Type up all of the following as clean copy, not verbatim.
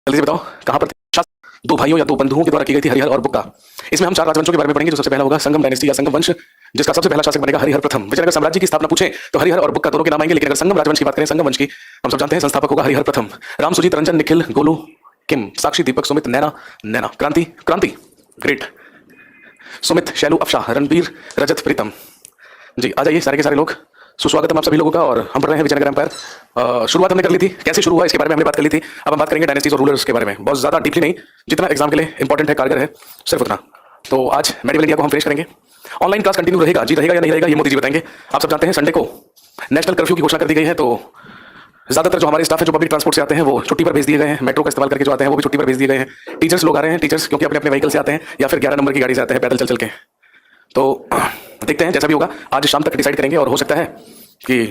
जल्दी से बताओ कहां पर दो भाइयों या दो बंधुओं के द्वारा की गई थी हरिहर और बुक्का। इसमें हम चार राजवंशों के बारे में पढ़ेंगे। जो सबसे पहला होगा संगम डायनेस्टी या संगम वंश, जिसका सबसे पहला शासक बनेगा हरिहर प्रथम। विजयनगर साम्राज्य की स्थापना पूछे तो हरिहर और बुक्का दोनों के नाम आएंगे, लेकिन अगर संगम राजवंश की बात करें, संगम वंश की, हम सब जानते हैं संस्थापक होगा हरिहर प्रथम। राम, सुजीत, रंजन, निखिल, गोलू, किम, साक्षी, दीपक, सुमित, नैना, क्रांति, क्रांति, ग्रेट, सुमित, शैलू, अफशाह, रणबीर, रजत, प्रीतम। जी आ जाइए सारे के सारे लोग, सुस्वागतम आप सभी लोगों का। और हम पढ़ रहे हैं विजयनगर एम्पायर। शुरुआत हमने कर ली थी, कैसे शुरू हुआ इसके बारे में हमने बात कर ली थी। अब हम बात करेंगे डायनेस्टीज और रूलर्स के बारे में, बहुत ज्यादा डीपली नहीं, जितना एग्जाम के लिए इंपॉर्टेंट है, कारगर है, सिर्फ उतना। तो आज मेडिवल इंडिया को हम फेस करेंगे। ऑनलाइन क्लास कंटिन्यू रहेगा, जी रहेगा या नहीं रहेगा ये मोदी जी बताएंगे। आप सब जानते हैं संडे को नेशनल कर्फ्यू की घोषणा कर दी गई है, तो ज्यादातर जो हमारे स्टाफ है जो पब्लिक ट्रांसपोर्ट से आते हैं वो छुट्टी पर भेज दिए गए हैं। मेट्रो का इस्तेमाल करके जो आते हैं वो भी छुट्टी पर भेज दिए गए हैं। टीचर्स लोग आ रहे हैं, टीचर्स क्योंकि अपने अपने व्हीकल से आते हैं या फिर 11 नंबर की गाड़ी से आते हैं पैदल चल चल के। तो देखते हैं जैसा भी होगा, आज शाम तक डिसाइड करेंगे। और हो सकता है कि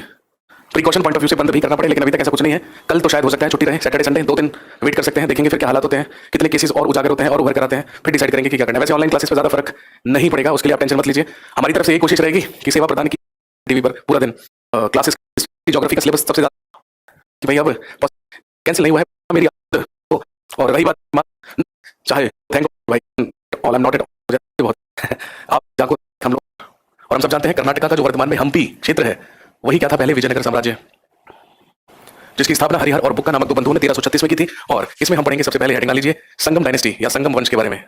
प्रिकॉशन पॉइंट ऑफ व्यू से बंद भी करना पड़े, लेकिन अभी तक ऐसा कुछ नहीं है। कल तो शायद हो सकता है छुट्टी रहे, सैटरडे संडे 2 दिन वेट कर सकते हैं, देखेंगे फिर क्या हालात होते हैं, कितने केसेस और उजागर होते हैं और उभर कर आते हैं, फिर डिसाइड करेंगे कि क्या करना है। वैसे ऑनलाइन क्लासेस पर ज्यादा फर्क नहीं पड़ेगा, उसके लिए आप टेंशन मत लीजिए। हमारी तरफ से ये कोशिश रहेगी कि सेवा प्रदान की टीवी पर पूरा दिन क्लासेस, ज्योग्राफी का सिलेबस सबसे ज्यादा कि भाई अब कैंसिल नहीं हुआ है मेरी आदत। और रही बात चाहे थैंक भाई all I am not at बहुत आप जाको हम लोग, और हम सब जानते हैं कर्नाटका का जो वर्तमान में हम्पी क्षेत्र है वही क्या था पहले, विजयनगर साम्राज्य, जिसकी स्थापना हरिहर और बुक्का नामक दो बंधुओं ने 1336 में की थी। और इसमें हम पढ़ेंगे सबसे पहले हेडिंग लीजिए संगम डायनेस्टी या संगम वंश के बारे में।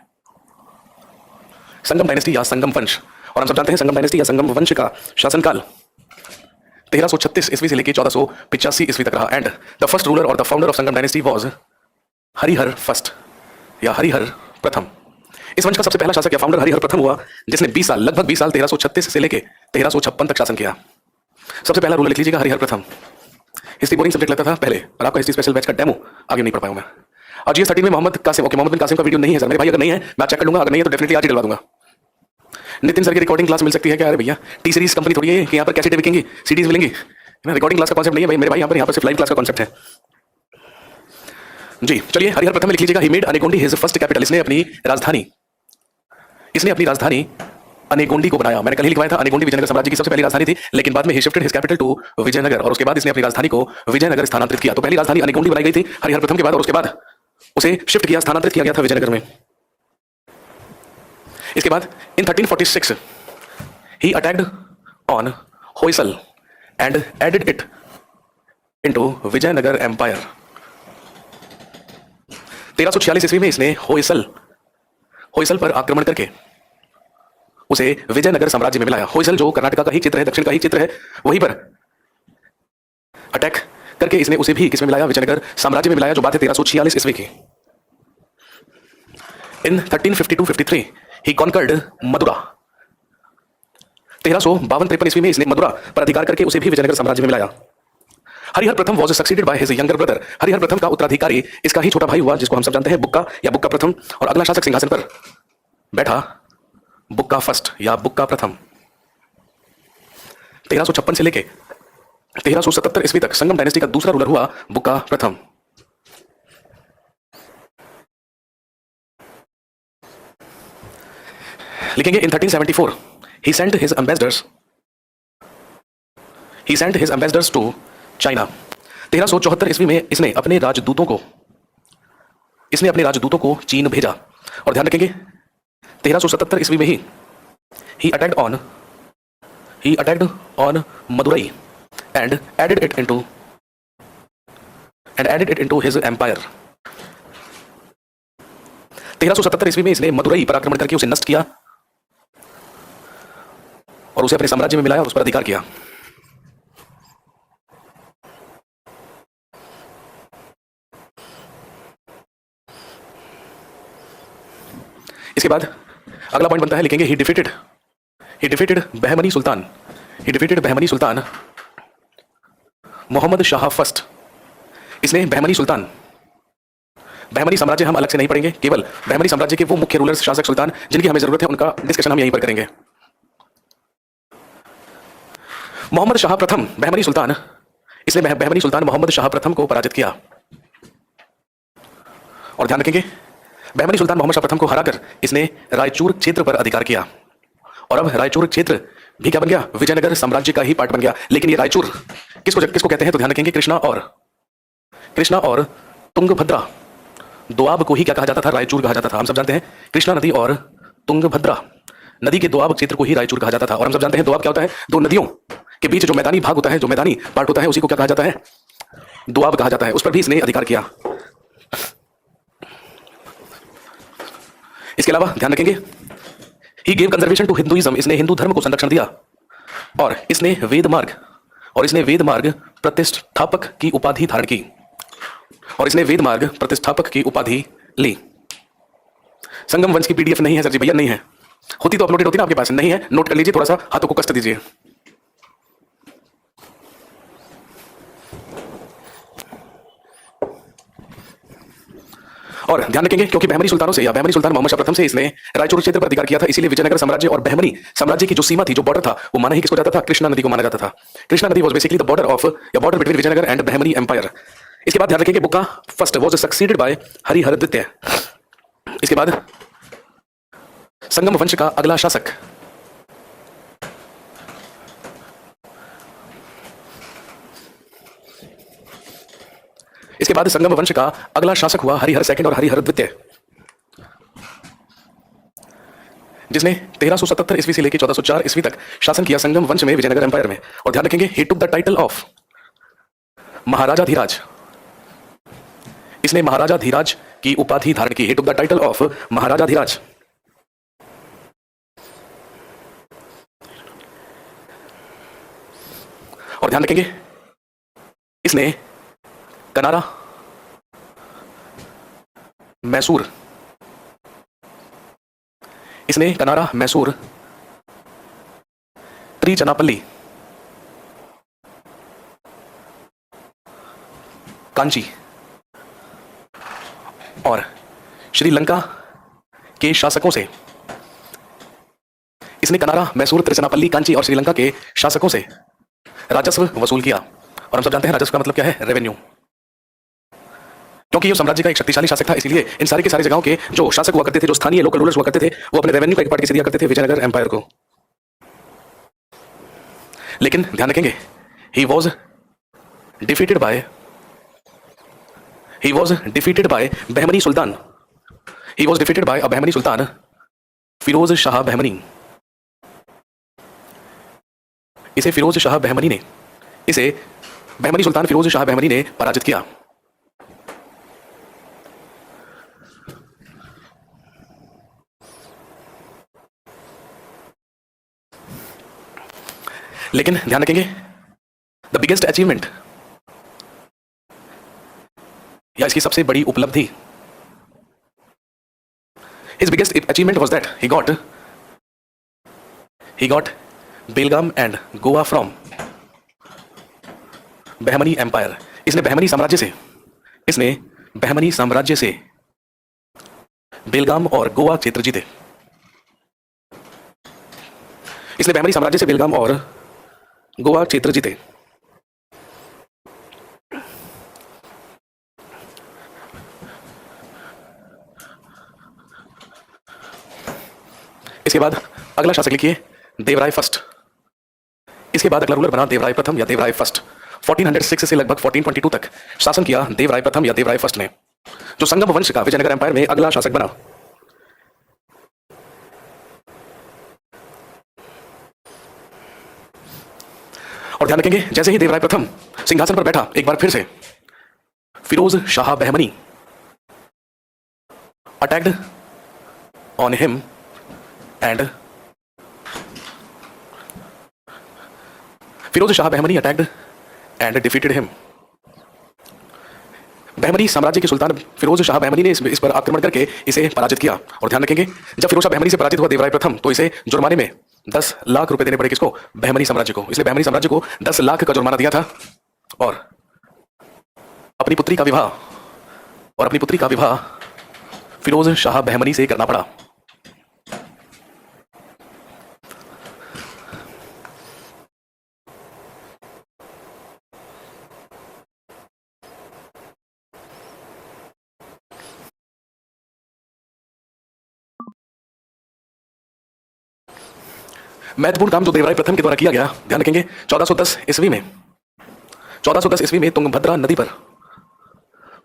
संगम डायनेस्टी या संगम वंश, और हम सब जानते हैं संगम डायनेस्टी या संगम वंश का शासनकाल 1336 ईस्वी से लेकर 1485 ईस्वी तक रहा। एंड द फर्स्ट रूलर और the founder of Sangam dynasty was Harihar first या हरिहर प्रथम। इस वंश का सबसे पहला शासक या फाउंडर हरिहर प्रथम हुआ, जिसने 20 साल, लगभग 20 साल 1336 से लेकर 1356 तक शासन किया। सबसे पहला रूलर लिख लीजिएगा हरिहर प्रथम। हिस्ट्री बोरिंग सब्जेक्ट लगता था पहले, और आपका हिस्ट्री स्पेशल बैच का डेमो आगे नहीं पढ़ पाऊंगा मैं। और जीएस 13 में मोहम्मद कासिम, ओके मोहम्मद बिन कासिम का वीडियो नहीं है सर मेरे भाई, अगर नहीं है मैं चेक कर लूंगा, अगर नहीं है तो डेफिनेटली आज ही डलवा दूंगा। नितिन सर की रिकॉर्डिंग क्लास मिल सकती है क्या? अरे भैया टी सीरीज कंपनी थोड़ी है कि यहाँ पर कैसेटें बिकेंगी, सीडीज मिलेंगी, रिकॉर्डिंग क्लास का कॉन्सेप्ट नहीं है भाई मेरे भाई, यहाँ पर सिर्फ लाइव क्लास का कॉन्सेप्ट है जी। चलिए हरिहर प्रथम लिख लीजिएगा। He made Anegondi his first capital. इसने अपनी राजधानी अनेगोंडी को बनाया। मैंने कल ही लिखवाया था, अनेगोंडी विजयनगर साम्राज्य की सबसे पहली राजधानी थी, लेकिन बाद में ही shifted his capital to Vijayanagar, और उसके बाद इसने अपनी राजधानी को विजयनगर स्थानांतरित किया। तो पहली राजधानी अनेगोंडी बनाई गई थी हरिहर प्रथम के बाद, और उसके बाद उसे शिफ्ट किया, स्थानांतरित किया गया था विजयनगर में। इसके बाद in 1346 he attacked on Hoysala and added it into Vijayanagara empire. 1346 ईस्वी में इसने होयसल पर आक्रमण करके उसे विजयनगर साम्राज्य में मिलाया। होयसल जो कर्नाटका का ही क्षेत्र है, दक्षिण का ही क्षेत्र है, वहीं पर अटैक करके इसने उसे भी किसमें मिलाया, विजयनगर साम्राज्य में मिलाया, जो बात है 1346 ईस्वी की। इन 1352-53 ही कॉन्कर्ड मदुरा। 1352-53 ईस्वी में इसने मदुरा पर अधिकार करके उसे भी विजयनगर साम्राज्य में मिलाया। हरिहर प्रथम was succeeded by his younger brother. Harihar प्रथम का उत्तराधिकारी इसका ही छोटा भाई हुआ, जिसको हम सब जानते हैं बुक्का या बुक्का प्रथम। और अगला शासक सिंहासन पर बैठा बुक्का फर्स्ट या बुक्का प्रथम। 1356 से लेके 1377 ईस्वी तक संगम डायनेस्टी का दूसरा रूलर हुआ बुक्का प्रथम। लिखेंगे इन 1374 he sent his ambassadors to China. 1374 ईस्वी में इसने अपने राजदूतों को चीन भेजा। और ध्यान रखेंगे 1377 ईस्वी में ही he attacked on Madurai and added it into his empire। 1377 ईस्वी में इसने मदुरई पर आक्रमण करके उसे नष्ट किया और उसे अपने साम्राज्य में मिलाया और उस पर अधिकार किया। इसके बाद अगला पॉइंट बनता है, लिखेंगे ही defeated Bahmani sultan Mohammad Shah first. इसने बहमनी साम्राज्य हम अलग से नहीं पढ़ेंगे, केवल बहमनी साम्राज्य के वो मुख्य रूलर्स, शासक, सुल्तान जिनकी हमें जरूरत है, उनका डिस्कशन हम यहीं पर करेंगे। मोहम्मद शाह प्रथम बहमनी सुल्तान, इसने बहमनी सुल्तान मोहम्मद शाह प्रथम को पराजित किया। और ध्यान रखेंगे बहमनी सुल्तान मोहम्मद शाह प्रथम को हराकर इसने रायचूर क्षेत्र पर अधिकार किया। और अब रायचूर क्षेत्र भी क्या बन गया, विजयनगर साम्राज्य का ही पार्ट बन गया। लेकिन ये रायचूर किसको कहते हैं, तो ध्यान रखेंगे कृष्णा और तुंगभद्रा दोआब को ही क्या कहा जाता था? रायचूर कहा जाता था। हम सब जानते हैं कृष्णा नदी और तुंगभद्रा नदी के दोआब क्षेत्र को ही रायचूर कहा जाता था। और हम सब जानते हैं दोआब क्या होता है? दो नदियों के बीच जो मैदानी भाग होता है, जो मैदानी पार्ट होता है, उसी को क्या कहा जाता है? दोआब कहा जाता है। उस पर भी इसने अधिकार किया। इसके अलावा ध्यान रखेंगे, he gave conservation to Hinduism, इसने हिंदू धर्म को संरक्षण दिया। और इसने वेद मार्ग प्रतिष्ठापक की उपाधि धारण की। और इसने वेद मार्ग प्रतिष्ठापक की उपाधि ली। संगम वंश की पीडीएफ नहीं है सर जी, भैया नहीं है। होती तो अपलोडेड होती ना आपके पास, नहीं है, नोट कर लीजिए, थोड़ा सा हाथों को कष्ट दीजिए। और ध्यान रखेंगे, क्योंकि बहमनी सुल्तानों से या बहमनी सुल्तान मोहम्मद शाह प्रथम से इसने रायचूर क्षेत्र पर अधिकार किया था, इसीलिए विजयनगर साम्राज्य और बहमनी साम्राज्य की जो सीमा थी, जो बॉर्डर था, वो माना ही किसको जाता था? कृष्णा नदी को माना जाता था। कृष्णा नदी was basically the border of या border between Vijayanagara and Bahmani empire. इसके बाद ध्यान रखेंगे, Bukka first was succeeded by Harihara द्वितीय। इसके बाद संगम वंश का अगला शासक हुआ हरिहर सेकंड और हरिहर द्वितीय, जिसने 1377 ईस्वी से लेकर 1404 ईस्वी तक शासन किया संगम वंश में, विजयनगर एम्पायर में। और ध्यान रखेंगे, ही टुक द टाइटल ऑफ महाराजाधिराज, इसने महाराजाधिराज की उपाधि धारण की। ही टुक द टाइटल ऑफ महाराजाधिराज। और ध्यान रखेंगे, इसने कनारा, मैसूर, त्रिचनापल्ली, कांची और श्रीलंका के शासकों से, इसने कनारा, मैसूर, त्रिचनापल्ली, कांची और श्रीलंका के शासकों से राजस्व वसूल किया। और हम सब जानते हैं राजस्व का मतलब क्या है? रेवेन्यू। क्योंकि ये साम्राज्य का एक शक्तिशाली शासक था, इसलिए इन सारी के सारी जगहों के जो शासक हुआ करते थे, जो स्थानीय लोकल रूलर्स हुआ करते थे, वो अपने रेवेन्यू का एक पार्ट किसे दिया करते थे? विजयनगर एम्पायर को। लेकिन ध्यान रखेंगे, he was defeated by Bahmani sultan, Firoz Shah Bahmani. इसे बहमनी सुल्तान फिरोज शाह बहमनी ने पराजित किया। लेकिन ध्यान रखेंगे, द बिगेस्ट अचीवमेंट या इसकी सबसे बड़ी उपलब्धि, his biggest achievement was that he got Belgaum and Goa from Bahmani empire. इसने बहमनी साम्राज्य से बेलगाम और गोवा क्षेत्र जीते। इसने बहमनी साम्राज्य से बेलगाम और गोवा क्षेत्र जीते। इसके बाद अगला शासक लिखिए देवराय फर्स्ट। इसके बाद अगला रूलर बना देवराय प्रथम या देवराय फर्स्ट। 1406 से लगभग 1422 तक शासन किया देवराय प्रथम या देवराय फर्स्ट ने, जो संगम वंश का विजयनगर एम्पायर में अगला शासक बना। और ध्यान रखेंगे, जैसे ही देवराय प्रथम सिंहासन पर बैठा, एक बार फिर से Firoz Shah Bahmani attacked on him and defeated him. Bahmani साम्राज्य के सुल्तान फिरोज शाह बहमनी ने इस पर आक्रमण करके इसे पराजित किया। और ध्यान रखेंगे, जब फिरोज शाह बहमनी से पराजित हुआ देवराय प्रथम, तो इसे जुर्माने में 10 लाख रुपए देने पड़े। किसको? बहमनी साम्राज्य को। इसलिए बहमनी साम्राज्य को 10 लाख का जुर्माना दिया था और अपनी पुत्री का विवाह फिरोज शाह बहमनी से करना पड़ा। महत्वपूर्ण काम जो देवराय प्रथम के द्वारा किया गया, ध्यान रखेंगे, 1410 ईस्वी में तुंगभद्रा नदी पर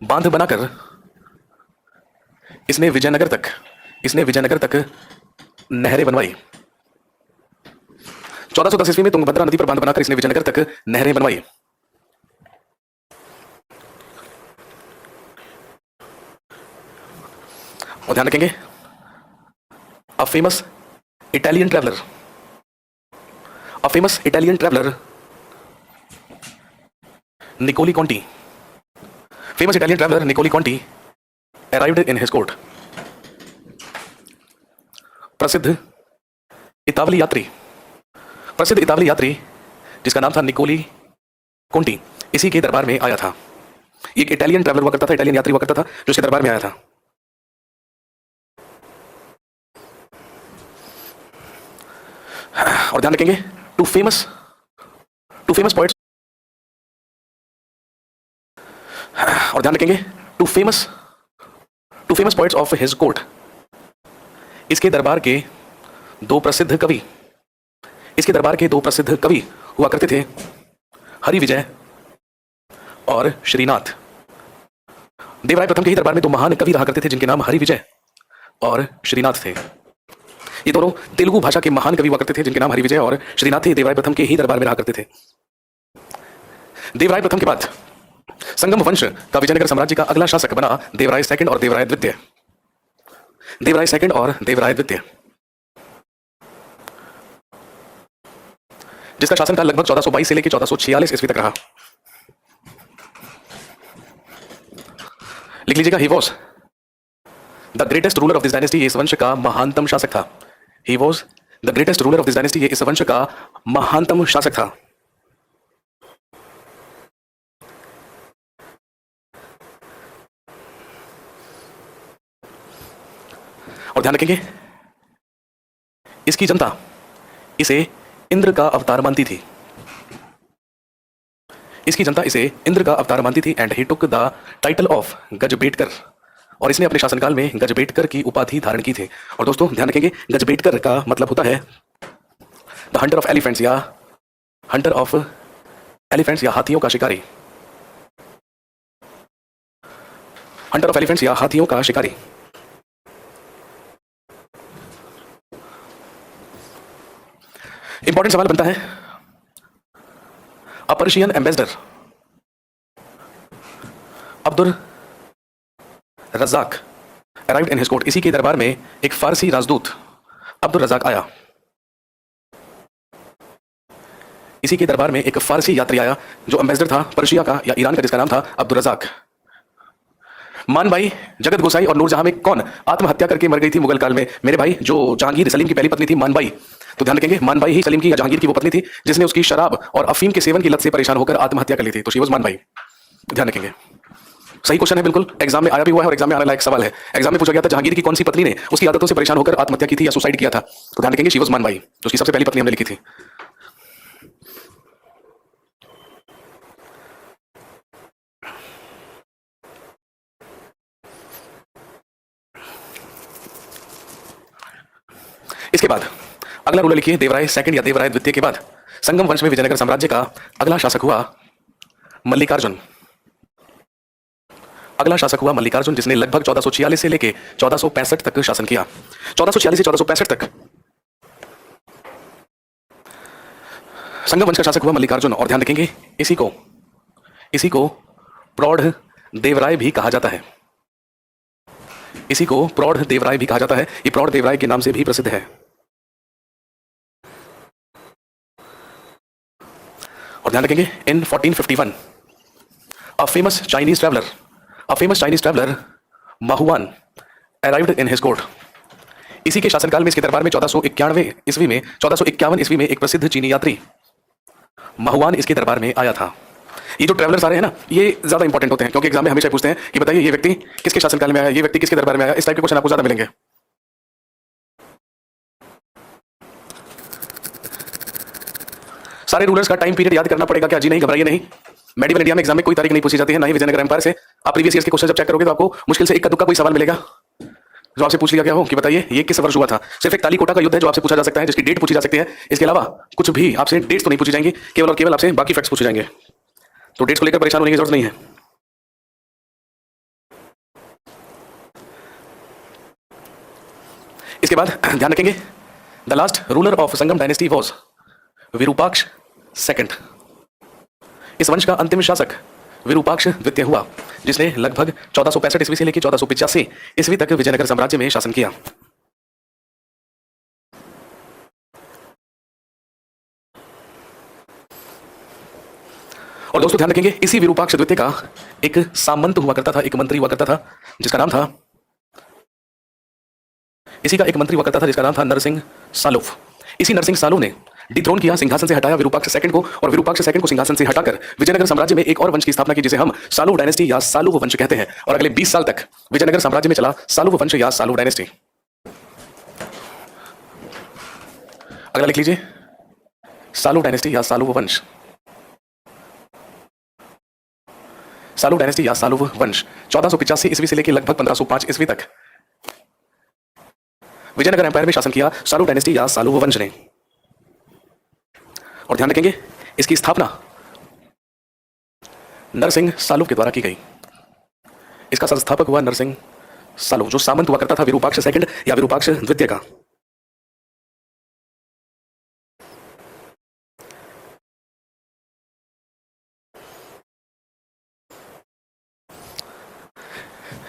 बांध बनाकर इसने विजयनगर तक नहरें बनवाई। 1410 ईस्वी में तुंगभद्रा नदी पर बांध बनाकर इसने विजयनगर तक नहरें बनवाई। और ध्यान रखेंगे, a famous Italian traveller Nicolo Conti arrived in his court. प्रसिद्ध इतावली यात्री जिसका नाम था निकोली कॉन्टी, इसी के दरबार में आया था। एक इटालियन ट्रैवलर हुआ करता था, इटालियन यात्री हुआ करता था जो इसके दरबार में आया था। और ध्यान रखेंगे, two famous poets of his court. इसके दरबार के दो प्रसिद्ध कवि हुआ करते थे, हरिविजय और श्रीनाथ। देवराय प्रथम के ही दरबार में दो महान कवि रहा करते थे जिनके नाम हरिविजय और श्रीनाथ थे। ये दोनों तेलुगु भाषा के महान कवि हुआ करते थे जिनके नाम हरिविजय और श्रीनाथ थे। देवराय प्रथम के ही दरबार में रहा करते थे। देवराय प्रथम के बाद संगम वंश का विजयनगर साम्राज्य का अगला शासक बना देवराय सेकंड और देवराय द्वितीय, जिसका शासनकाल लगभग 1422 से लेकर 1446 ईस्वी तक रहा। लिख लीजिएगा, he was the greatest ruler of this dynasty. ये इस वंश का महानतम शासक था। He was the greatest ruler of this dynasty. ये इस वंश का महानतम शासक था। और ध्यान रखेंगे, इसकी जनता इसे इंद्र का अवतार मानती थी। And he took the title of Gajabetekara. और इसने अपने शासनकाल में गजबेटकर की उपाधि धारण की थी। और दोस्तों ध्यान रखेंगे, गजबेटकर का मतलब होता है द हंटर ऑफ एलिफेंट्स या हाथियों का शिकारी। इंपॉर्टेंट सवाल बनता है, a Persian ambassador Abdul Razzaq arrived in his court. इसी के दरबार में एक फारसी राजदूत अब्दुल रज़ाक आया। इसी के दरबार में एक फारसी यात्री आया जो एम्बेसडर था पर्शिया का या ईरान का, जिसका नाम था अब्दुल रज़ाक। मानबाई, जगत गोसाई और नूरजहां में कौन आत्महत्या करके मर गई थी मुगल काल में? मेरे भाई, जो जहांगीर सलीम की पहली पत्नी थी मानबाई। तो ध्यान रखेंगे, मानबाई ही सलीम की या जहांगीर की वो पत्नी थी जिसने उसकी शराब और अफीम के सेवन की लत से परेशान होकर आत्महत्या कर ली थी। तो शी वाज मानबाई। ध्यान रखेंगे, सही क्वेश्चन है, बिल्कुल एग्जाम में आया भी हुआ है और एग्जाम में आने लायक सवाल है। एग्जाम में पूछा गया था जहांगीर की कौन सी पत्नी ने उसकी आदतों से परेशान होकर आत्महत्या की थी या सुसाइड किया था। तो ध्यान रखेंगे, शी वाज मानबाई, जो उसकी सबसे पहली पत्नी हमने लिखी थी। इसके बाद अगला रूलर लिखिए, देवराय सेकंड या देवराय द्वितीय के बाद संगम वंश में विजयनगर साम्राज्य का अगला शासक हुआ मल्लिकार्जुन। जिसने लगभग 1446 से लेकर 1465 तक शासन किया। 1446 से 1465 तक संगम वंश का शासक हुआ मल्लिकार्जुन। और ध्यान रखेंगे, इसी को प्रौढ़ देवराय भी कहा जाता है। ये प्रौढ़ देवराय के नाम से भी प्रसिद्ध है। और ध्यान रखेंगे, in 1451 a famous Chinese traveller Ma Huan arrived in his court. इसी के शासनकाल में इसके दरबार में 1451 ईस्वी में एक प्रसिद्ध चीनी यात्री माहुआन इसके दरबार में आया था। ये जो ट्रैवलर्स आ रहे हैं ना, ये ज्यादा इंपॉर्टेंट होते हैं क्योंकि एग्जाम में हमेशा पूछते हैं कि बताइए ये व्यक्ति किसके शासनकाल में आया, ये व्यक्ति किसके दरबार में आया। इस टाइप के क्वेश्चन आपको ज्यादा मिलेंगे। सारे रूलर्स का टाइम पीरियड याद करना पड़ेगा क्या? जी नहीं, घबराइए नहीं। मेडिवल इंडिया में एग्जाम में कोई तारीख नहीं पूछी जाती है, ना ही विजयनगर एम्पायर से। आप प्रीवियस ईयर्स के क्वेश्चन जब चेक करोगे तो आपको मुश्किल से इक्का दुक्का कोई सवाल मिलेगा जो आपसे पूछ लिया गया हो कि बताइए ये किस वर्ष हुआ था। सिर्फ एक तालीकोटा का युद्ध है जो आपसे पूछा जा सकता है, जिसकी डेट पूछी जा सकती है। इसके अलावा कुछ भी आपसे डेट्स तो नहीं पूछी जाएंगी, केवल और केवल आपसे बाकी फैक्ट्स पूछे जाएंगे। तो डेट्स को लेकर परेशान होने की जरूरत नहीं है। इसके बाद ध्यान रखेंगे the last ruler of Sangam dynasty was Virupaksha second. इस वंश का अंतिम शासक विरूपाक्ष द्वितीय हुआ, जिसने लगभग 1465 ईस्वी से लेकर 1485 ईस्वी तक विजयनगर साम्राज्य में शासन किया। और दोस्तों ध्यान रखेंगे इसी विरूपाक्ष द्वितीय का एक सामंत हुआ करता था, एक मंत्री हुआ करता था जिसका नाम था, इसी का एक मंत्री हुआ करता था जिसका नाम था नरसिंह सालुव। इसी नरसिंह सालुव ने डिथ्रोन किया, सिंहासन से हटाया विरूपाक्ष सेकंड को, और विरूपाक्ष सेकंड को सिंहासन से हटाकर विजयनगर साम्राज्य में एक और वंश की स्थापना की जिसे हम सालुव डायनेस्टी या सालुव वंश कहते हैं। और अगले 20 साल तक विजयनगर साम्राज्य में चला सालुव वंश या सालुव डायनेस्टी। अगला लिख लीजिए सालुव डायनेस्टी या सालुव वंश। सालुव डायनेस्टी या सालुव वंश 1485 ईस्वी से लेकर लगभग 1505 ईस्वी तक विजयनगर एम्पायर में शासन किया सालुव डायनेस्टी या सालुव वंश ने। और ध्यान रखेंगे इसकी स्थापना नरसिंह सालुव के द्वारा की गई। इसका संस्थापक हुआ नरसिंह सालुव, जो सामंत हुआ करता था विरूपाक्ष सेकंड या विरूपाक्ष द्वितीय का।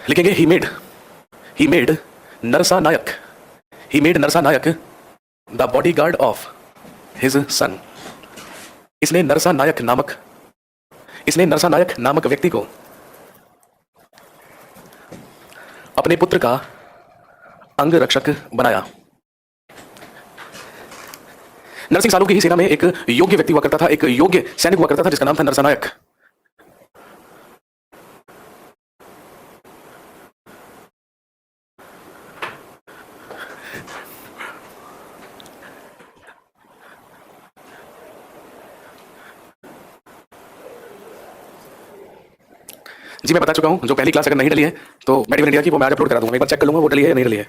लिखेंगे he made Narasa Nayak the bodyguard of his son. इसने नरसा नायक नामक व्यक्ति को अपने पुत्र का अंग रक्षक बनाया। नरसिंह सालुव की ही सेना में एक योग्य व्यक्ति हुआ करता था, एक योग्य सैनिक हुआ करता था जिसका नाम था नरसा नायक। जी मैं बता चुका हूं, जो पहली क्लास अगर नहीं डली है तो मेडिकल इंडिया की, वो मैं आज अपलोड करा दूंगा, एक बार चेक कर लूंगा वो डली है या नहीं डली है।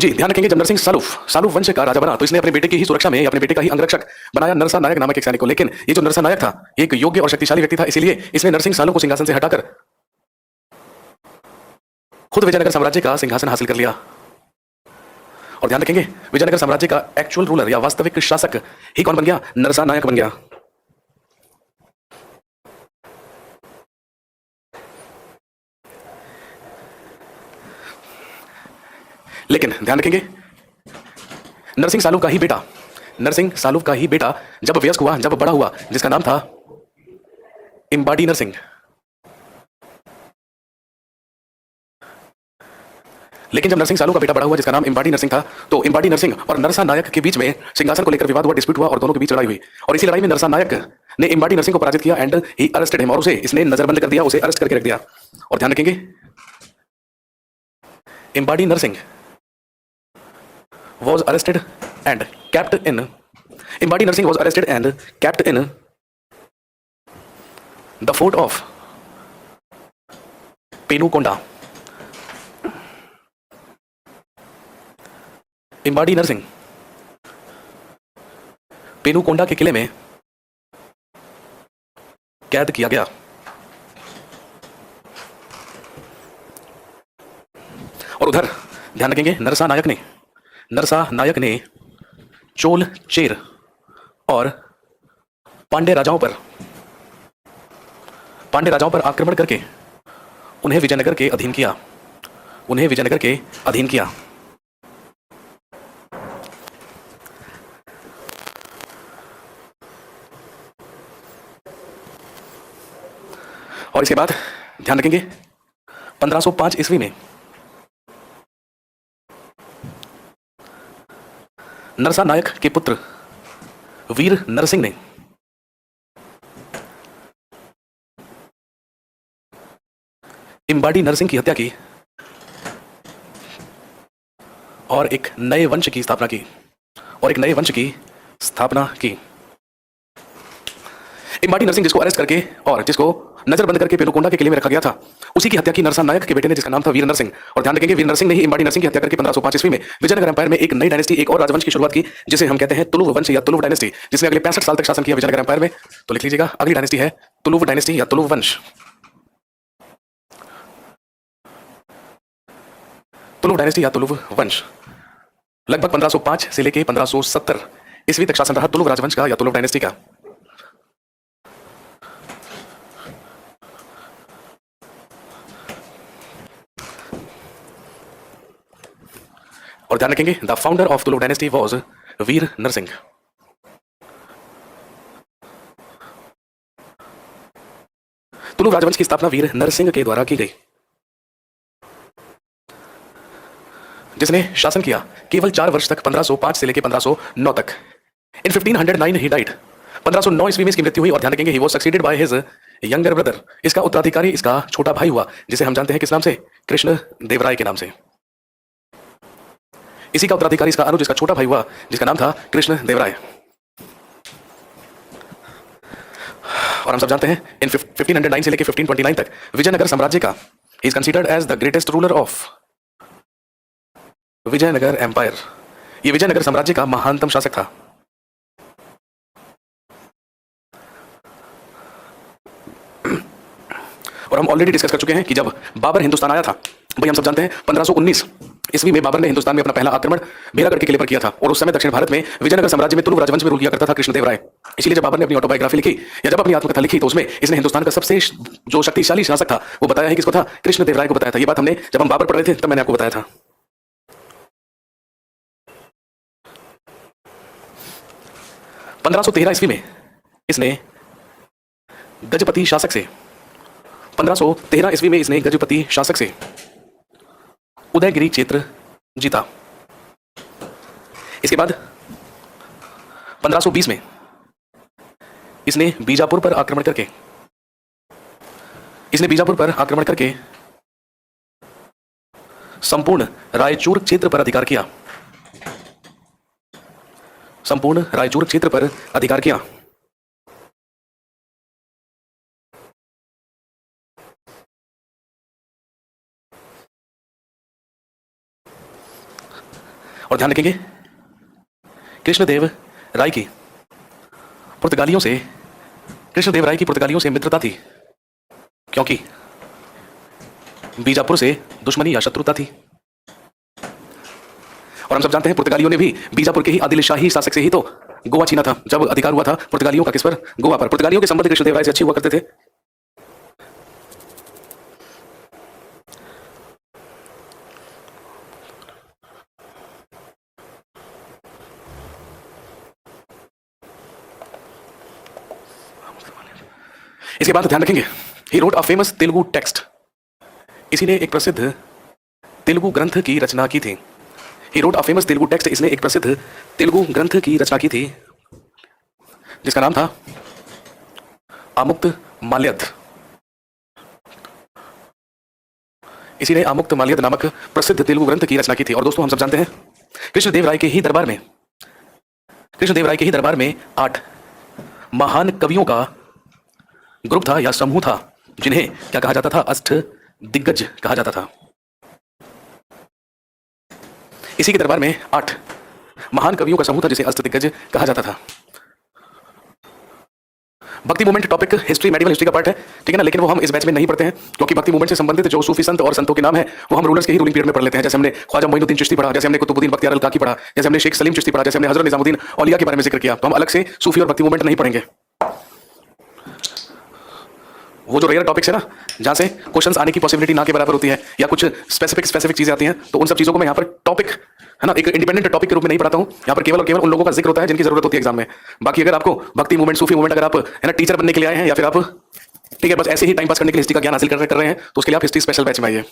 जी ध्यान रखेंगे जब नरसिंह सालुव वंश का राजा बना तो इसने अपने बेटे की ही सुरक्षा में अपने बेटे का ही अंगरक्षक बनाया नरसा नायक नामक एक सैनिक को। लेकिन ये जो नरसा नायक था एक योग्य और शक्तिशाली व्यक्ति था, इसीलिए इसने नरसिंह सालुव को सिंहासन से हटाकर खुद विजयनगर साम्राज्य का सिंहासन हासिल कर लिया। और ध्यान रखेंगे विजयनगर साम्राज्य का एक्चुअल रूलर या वास्तविक शासक ही कौन बन गया? नरसा नायक बन गया। लेकिन ध्यान रखेंगे नरसिंह सालुव का ही बेटा जब वयस्क हुआ, जब बड़ा हुआ, जिसका नाम था इम्बाडी नरसिंह। लेकिन जब नरसिंह सालुव का बेटा बड़ा हुआ जिसका नाम इम्बाडी नरसिंह था, तो इम्बाडी नरसिंह और नरसा नायक के बीच में सिंहासन को लेकर विवाद हुआ, डिस्प्यूट हुआ और दोनों के बीच लड़ाई हुई। और इसी लड़ाई में नरसा नायक ने इम्बाडी नरसिंह को पराजित किया एंड ही अरेस्टेड हिम, और उसे इसने नजरबंद कर दिया, उसे अरेस्ट करके रख दिया। और ध्यान रखेंगे इम्बाडी Narasimha was arrested and kept in the fort of Penukonda। इम्बाडी Narasimha Penukonda के किले में कैद किया गया। और उधर ध्यान रखेंगे नरसा नायक ने चोल चेर और पांड्य राजाओं पर आक्रमण करके उन्हें विजयनगर के अधीन किया। और इसके बाद ध्यान रखेंगे 1505 ईस्वी में नरसा नायक के पुत्र वीर नरसिंह ने इम्बाडी नरसिंह की हत्या की और एक नए वंश की स्थापना की। इम्बाडी नरसिंह जिसको अरेस्ट करके और जिसको नजरबंद करके पेनुकोंडा के किले में रखा गया था, उसी की हत्या की नरसा नायक के बेटे ने जिसका नाम था वीर नरसिंह। और ध्यान रखेंगे वीर नरसिंह ने ही इम्बाडी नरसिंह की हत्या करके 1505 ईस्वी में विजयनगर एम्पायर में एक नई डायनेस्टी, एक और राजवंश की शुरुआत की, जिसे हम कहते हैं तुलुव वंश या तुलुव डायनेस्टी, जिसने अगले 65 साल तक शासन किया विजयनगर एम्पायर में। तो लिख लीजिएगा अगली डायनेस्टी है तुलुव डायनेस्टी या तुलुव वंश। तुलुव डायनेस्टी या तुलुव वंश लगभग 1505 से लेके 1570 ईस्वी तक शासन रहा तुलुव राजवंश का या तुलुव डायनेस्टी का। और ध्यान रखेंगे the founder of Tuluva dynasty was Vira Narasimha. Tuluva राजवंश की स्थापना वीर नरसिंह के द्वारा की गई, जिसने शासन किया केवल 4 वर्ष तक 1505 से लेकर 1509 तक। इन 1509 ही डाइड। 1509 ईस्वी में इसकी मृत्यु हुई। और ध्यान रखेंगे he was succeeded by his younger brother. इसका उत्तराधिकारी इसका छोटा भाई हुआ, जिसे हम जानते हैं किस नाम से, कृष्ण देवराय के नाम से। इसी का उत्तराधिकारी इसका अनुज, इसका छोटा भाई हुआ, जिसका नाम था कृष्ण देवराय। और हम सब जानते हैं इन 1509 से लेकर 1529 तक विजयनगर साम्राज्य का is considered as the greatest ruler of Vijayanagar empire. ये विजयनगर साम्राज्य का महानतम शासक था। और हम ऑलरेडी डिस्कस कर चुके हैं कि जब बाबर हिंदुस्तान आया था, भाई हम सब जानते हैं 1519 ईस्वी में बाबर ने हिंदुस्तान में अपना पहला आक्रमण भेलागढ़ के किले पर किया था। और उस समय दक्षिण भारत में विजयनगर साम्राज्य में तुलुव राजवंश में रूल किया करता था कृष्णदेवराय। इसीलिए जब बाबर ने अपनी ऑटोबायोग्राफी लिखी या जब अपनी आत्मकथा लिखी, तो उसमें इसने हिंदुस्तान का सबसे जो शक्तिशाली शासक था वो बताया है, किसको था, कृष्णदेवराय को बताया था। ये बात हमने जब हम बाबर पढ़ रहे थे तब मैंने आपको बताया था। 1513 ईस्वी में इसने गजपति शासक से 1513 ईस्वी में इसने गजपति शासक से उदयगिरी क्षेत्र जीता। इसके बाद 1520 में इसने बीजापुर पर आक्रमण करके संपूर्ण रायचूर क्षेत्र पर अधिकार किया। और ध्यान रखेंगे कृष्णदेव राय की पुर्तगालियों से मित्रता थी, क्योंकि बीजापुर से दुश्मनी या शत्रुता थी। और हम सब जानते हैं पुर्तगालियों ने भी बीजापुर के ही आदिल शाही शासक से ही तो गोवा छीना था। जब अधिकार हुआ था पुर्तगालियों का किस पर, गोवा पर। पुर्तगालियों के संबंध कृष्णदेव राय से अच्छे हुआ करते थे। इसके बाद ध्यान रखेंगे he wrote a famous Telugu text. इसी ने एक प्रसिद्ध तेलुगु ग्रंथ की रचना की थी। He wrote a famous Telugu text. इसने एक प्रसिद्ध तेलुगु ग्रंथ की रचना की थी, जिसका नाम था आमुक्त माल्यद। इसी ने आमुक्त माल्यद नामक प्रसिद्ध तेलुगु ग्रंथ की रचना की थी। और दोस्तों हम सब जानते हैं कृष्णदेव राय के ही दरबार में 8 महान कवियों का ग्रुप था या समूह था, जिन्हें क्या कहा जाता था, अष्ट दिग्गज कहा जाता था। इसी के दरबार में 8 महान कवियों का समूह था, जिसे अष्ट दिग्गज कहा जाता था। भक्ति movement topic history, medieval history का पार्ट है, ठीक है ना, लेकिन वो हम इस बैच में नहीं पढ़ते हैं, क्योंकि भक्ति मूवमेंट से संबंधित जो सूफी संत और संतों के नाम है वो हम रूलर्स के ही रूलिंग पीरियड में पढ़ लेते हैं। जैसे हमने ख्वाजा मोइनुद्दीन चिश्ती पढ़ा, जैसे हमने कुतुबुद्दीन बख्तियार अल काकी पढ़ा, जैसे हमने शेख सलीम चिश्ती पढ़ा, जैसे हमने हजरत निजामुद्दीन औलिया के बारे में जिक्र किया। तो हम अलग से सूफी और भक्ति मूवमेंट नहीं पढ़ेंगे। वो जो रेयर टॉपिक्स है ना, जहां से क्वेश्चंस आने की पॉसिबिलिटी ना के बराबर होती है, या कुछ स्पेसिफिक चीजें आती हैं, तो उन सब चीजों को मैं यहाँ पर टॉपिक है ना एक इंडिपेंडेंट टॉपिक के रूप में नहीं पढ़ाता हूँ। यहाँ पर केवल और केवल उन लोगों का जिक्र होता है जिनकी जरूरत होती है एग्जाम में। बाकी अगर आपको भक्ति मूवमेंट, सूफी मूवमेंट, अगर आप है ना टीचर बनने के लिए आए हैं, या फिर आप ठीक है बस ऐसे ही टाइम पास करने के लिए हिस्ट्री का ज्ञान हासिल कर रहे हैं, तो उसके लिए आप हिस्ट्री स्पेशल बैच में आइए।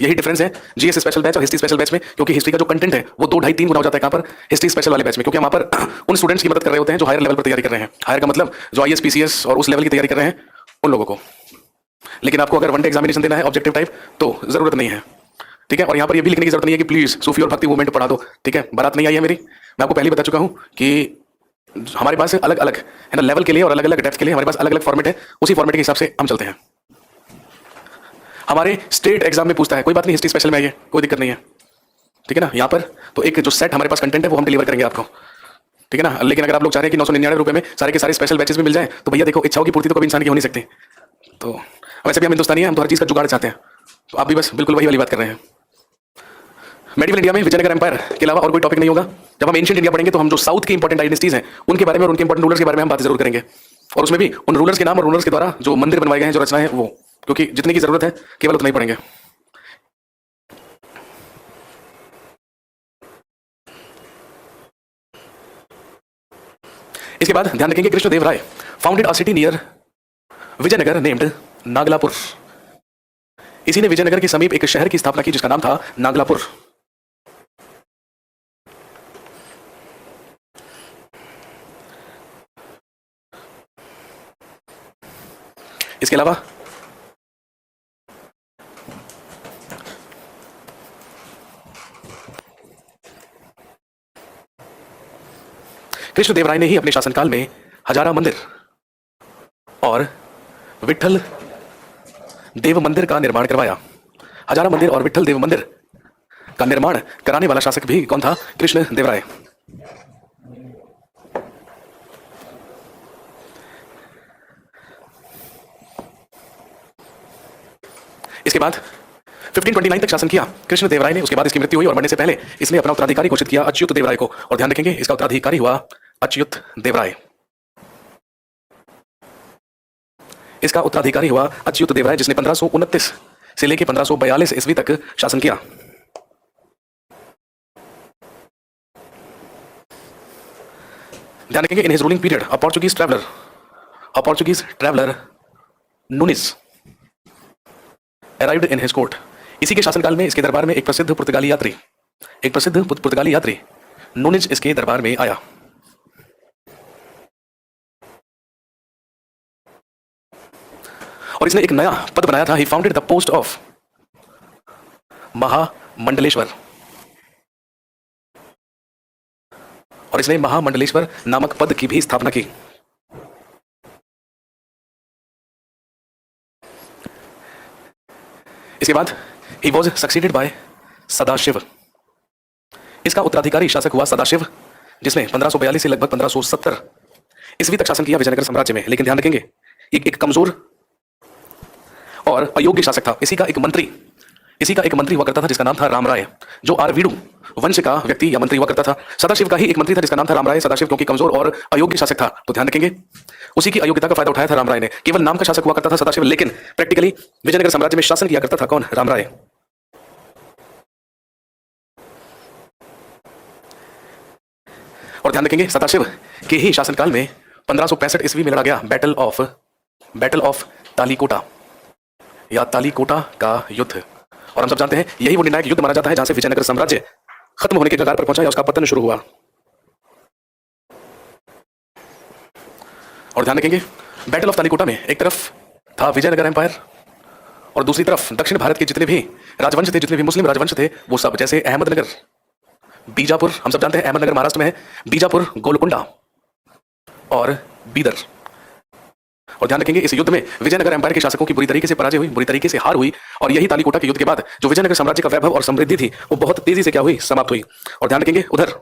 यही डिफरेंस है जीएस स्पेशल बैच और हिस्ट्री स्पेशल बैच में, क्योंकि हिस्ट्री का जो कंटेंट है वो 2 2.5 3 गुना हो जाता है। कहाँ पर, हिस्ट्री स्पेशल वाले बैच में, क्योंकि हम वहाँ पर उन स्टूडेंट्स की मदद कर रहे होते हैं जो हायर लेवल पर तैयारी कर रहे हैं। हायर का मतलब जो आईएएस पीसीएस और उस लेवल की तैयारी कर रहे हैं उन लोगों को। लेकिन आपको अगर वनडे एग्जामिनेशन देना है ऑब्जेक्टिव टाइप, तो जरूरत नहीं है, ठीक है। और यहाँ पर ये भी लिखने की जरूरत नहीं है कि प्लीज सूफी और भक्ति मूवमेंट पढ़ा दो, ठीक है। बारात नहीं आई है मेरी, मैं आपको पहले बता चुका हूँ कि हमारे पास अलग अलग है ना लेवल के लिए और अलग अलग डेप्थ के लिए हमारे पास अलग अलग फॉर्मेट है। उसी फॉर्मेट के हिसाब से हम चलते हैं। हमारे स्टेट एग्जाम में पूछता है, कोई बात नहीं, हिस्ट्री स्पेशल में आइए, कोई दिक्कत नहीं है, ठीक है ना। यहाँ पर तो एक जो सेट हमारे पास कंटेंट है वो हम डिलीवर करेंगे आपको, ठीक है ना। लेकिन अगर आप लोग चाह रहे हैं कि 999 रुपए में सारे के सारे स्पेशल बैचेस भी मिल जाए, तो भैया देखो इच्छाओं की पूर्ति तो कभी इंसान की हो नहीं सकती। तो वैसे भी हम हिंदुस्तानी हैं, हम तो हर चीज़ का जुगाड़ चाहते हैं, तो आप भी बस बिल्कुल वही वाली बात कर रहे हैं। मेडिवल इंडिया में विजयनगर एम्पायर के अलावा और कोई टॉपिक नहीं होगा। जब हम एंशिएंट इंडिया पढ़ेंगे तो हम जो साउथ की इंपॉर्टेंट डायनेस्टीज हैं उनके बारे में और उनके इंपॉर्टेंट रूलर्स के बारे में हम बात जरूर करेंगे, और उसमें भी उन रूलर्स के नाम और रूलर्स के द्वारा जो मंदिर बनवाए गए हैं, जो रचनाएं हैं वो, क्योंकि जितने की जरूरत है केवल उतना ही पढ़ेंगे। इसके बाद ध्यान रखेंगे Krishnadeva Raya founded a city near Vijayanagara named Nagalapura. इसी ने विजयनगर के समीप एक शहर की स्थापना की जिसका नाम था नागलापुर। इसके अलावा कृष्णदेव राय ने ही अपने शासनकाल में हजारा मंदिर और विठल देव मंदिर का निर्माण करवाया। हजारा मंदिर और विठल देव मंदिर का निर्माण कराने वाला शासक भी कौन था? कृष्णदेव राय। इसके बाद 1529 तक शासन किया कृष्णदेव राय ने। उसके बाद इसकी मृत्यु हुई और मरने से पहले इसने अपना उत्तराधिकारी घोषित किया अच्युत देव राय को। और ध्यान रखेंगे इसका उत्तराधिकारी हुआ अच्युत देव राय। इसका उत्तराधिकारी हुआ अच्युत देव राय, जिसने 1529 से लेकर 1542 ईस्वी तक शासन किया। ध्यान रखेंगे in his ruling period a Portuguese traveller Nuniz arrived in his court. इसी के शासनकाल में इसके दरबार में एक प्रसिद्ध पुर्तगाली यात्री नूनिज इसके दरबार में आया। और इसने एक नया पद बनाया था। ही फाउंडेड द पोस्ट ऑफ महामंडलेश्वर, और इसने महामंडलेश्वर नामक पद की भी स्थापना की। इसके बाद he was succeeded by Sadashiv. इसका उत्तराधिकारी शासक हुआ सदाशिव, जिसने 1542 से लगभग 1570 ईस्वी तक शासन किया विजयनगर साम्राज्य में। लेकिन ध्यान रखेंगे एक कमजोर और अयोग्य शासक था। इसी का एक मंत्री हुआ करता था जिसका नाम था राम राय, जो आरवीडू वंश का व्यक्ति या मंत्री हुआ करता था। सदाशिव का ही एक मंत्री था जिसका नाम था राम राय। सदाशिव क्योंकि कमजोर और अयोग्य शासक था, तो ध्यान रखेंगे उसी की अयोग्यता का फायदा उठाया था राम राय ने। केवल नाम का शासक हुआ करता था सदाशिव, लेकिन प्रैक्टिकली विजयनगर साम्राज्य में शासन किया करता था कौन? राम राय। और ध्यान रखेंगे सदाशिव के ही शासनकाल में 1565 ईस्वी में लड़ा गया बैटल ऑफ तालीकोटा या तालीकोटा का युद्ध। और हम सब जानते हैं यही वो निर्णायक युद्ध माना जाता है जहां से विजयनगर साम्राज्य खत्म होने के कगार पर पहुंचा या उसका पतन शुरू हुआ। और ध्यान रखेंगे बैटल ऑफ तालीकोटा में एक तरफ था विजयनगर एम्पायर और दूसरी तरफ दक्षिण भारत के जितने भी राजवंश थे, जितने भी मुस्लिम राजवंश थे, वो सब, जैसे अहमदनगर, बीजापुर, हम सब जानते हैं अहमदनगर महाराष्ट्र में है, बीजापुर, गोलकुंडा और बीदर। और ध्यान रखेंगे इस युद्ध में विजयनगर एम्पायर के शासकों की बुरी तरीके से पराजय हुई, बुरी तरीके से हार हुई। और यही तालीकोटा के युद्ध के बाद जो विजयनगर साम्राज्य का वैभव और समृद्धि थी वो बहुत तेजी से क्या हुई? समाप्त हुई। और ध्यान रखेंगे उधर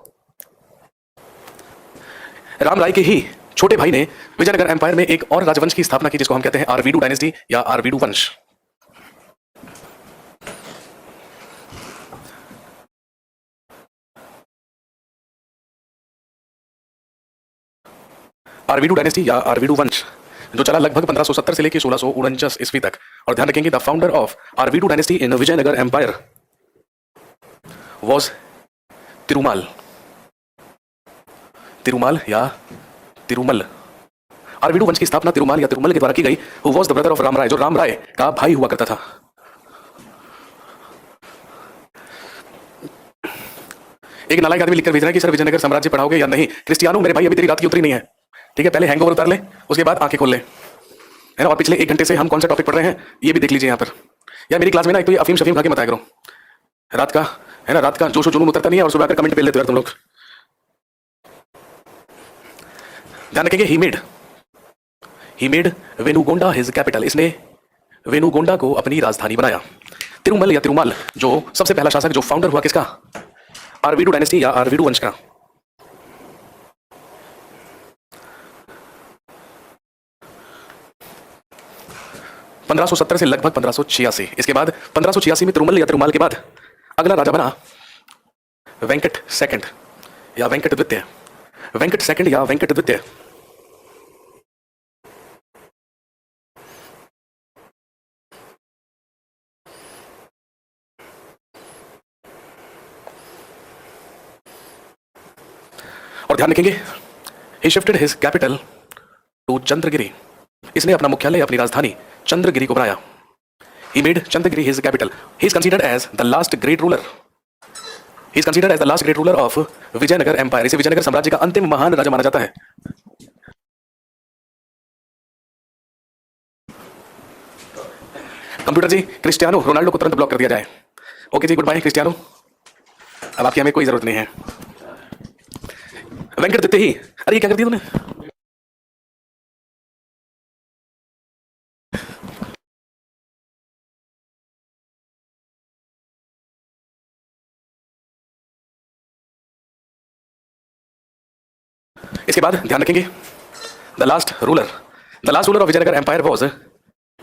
राम राय के ही छोटे भाई ने विजयनगर एम्पायर में एक और राजवंश की स्थापना की जिसको हम कहते हैं आरवीडू डायनेस्टी या आरवीडू वंश। आरवीडू डायनेस्टी या आरवीडू वंश जो चला लगभग 1570 से लेकर 1649 ईस्वी तक। और ध्यान रखेंगे the founder of Aravidu dynasty in Vijayanagara empire was Tirumala या तिरुमल। आरवीडू वंश की स्थापना तिरुमाल या तिरुमल के द्वारा की गई। Who was the brother of Rama Raya, जो राम राय का भाई हुआ करता था। एक नालायक आदमी लिखकर भेज रहा है कि सर विजयनगर साम्राज्य पढ़ाओगे या नहीं? क्रिस्टियानो मेरे भाई, अभी तेरी रात की उतरी नहीं है, ठीक है? पहले हैंगओवर उतार ले, उसके बाद आंखें खोल ले, है ना? और पिछले 1 घंटे से हम कौन सा टॉपिक पढ़ रहे हैं ये भी देख लीजिए यहाँ पर। यार मेरी क्लास में ना एक तो ये अफीम शफीम खा के मत आया करो। रात का है ना, रात का जोश जुनून उतरता नहीं है और सुबह आकर कमेंट पेल देते हो तुम लोग। ध्यान रखेंगे ही मेड वेनुगोंडा हिज कैपिटल। इसने वेनुगोंडा को अपनी राजधानी बनाया। तिरुमल या तिरुमाल जो सबसे पहला शासक, जो फाउंडर हुआ किसका? आरवीडू डायनेस्टी या आरवीडू वंश का। पंद्रह सौ 1570 से लगभग 1586। इसके बाद 1586 में तिरुमल या तिरुमाल के बाद अगला राजा बना वेंकट सेकंड या वेंकट द्वितीय, वेंकट सेकंड या वेंकट द्वितीय। और ध्यान रखेंगे, he shifted his capital to Chandragiri. इसने अपना मुख्यालय, अपनी राजधानी चंद्रगिरी को बनाया। He made Chandragiri his capital. He is considered as the last great ruler. He is considered as the last great ruler of Vijayanagar empire. इसे विजयनगर साम्राज्य का अंतिम महान राजा माना जाता है। कंप्यूटर जी, क्रिस्टियानो रोनाल्डो को तुरंत ब्लॉक कर दिया जाए। ओके जी, गुड बाय क्रिस्टियानो, अब आपकी हमें कोई जरूरत नहीं है। वेंकट द्वितीय ही, अरे ये क्या कर दिया तूने? इसके बाद ध्यान रखेंगे, the last ruler of Vijayanagar empire was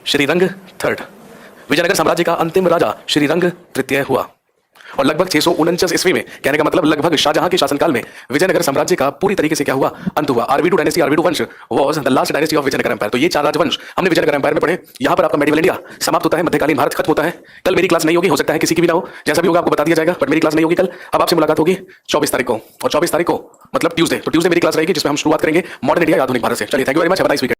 Sriranga third. Vijayanagar साम्राज्य का अंतिम राजा श्रीरंग तृतीय हुआ। और लगभग 649 ईस्वी में, कहने का मतलब लगभग शाहजहां के शासनकाल में, विजयनगर साम्राज्य का पूरी तरीके से क्या हुआ? अंत हुआ। आरवीटू डायनेस्टी, आरवीटू वंश was the last dynasty of Vijayanagar empire. तो ये 4 राजवंश हमने विजयनगर एम्पायर में पढ़े। यहाँ पर आपका मेडिवल इंडिया समाप्त होता है, मध्यकालीन भारत खत्म होता है। कल मेरी क्लास नहीं होगी, हो सकता है किसी की भी ना हो, जैसा भी होगा आपको बता दिया जाएगा, बट मेरी क्लास नहीं होगी कल। अब आपसे मुलाकात होगी 24 तारीख को, और 24 तारीख को मतलब ट्यूसडे, तो ट्यूसडे मेरी क्लास रहेगी जिसमें हम शुरुआत करेंगे मॉडर्न इंडिया या आधुनिक भारत से। चलिए, thank you very much, have a nice weekend.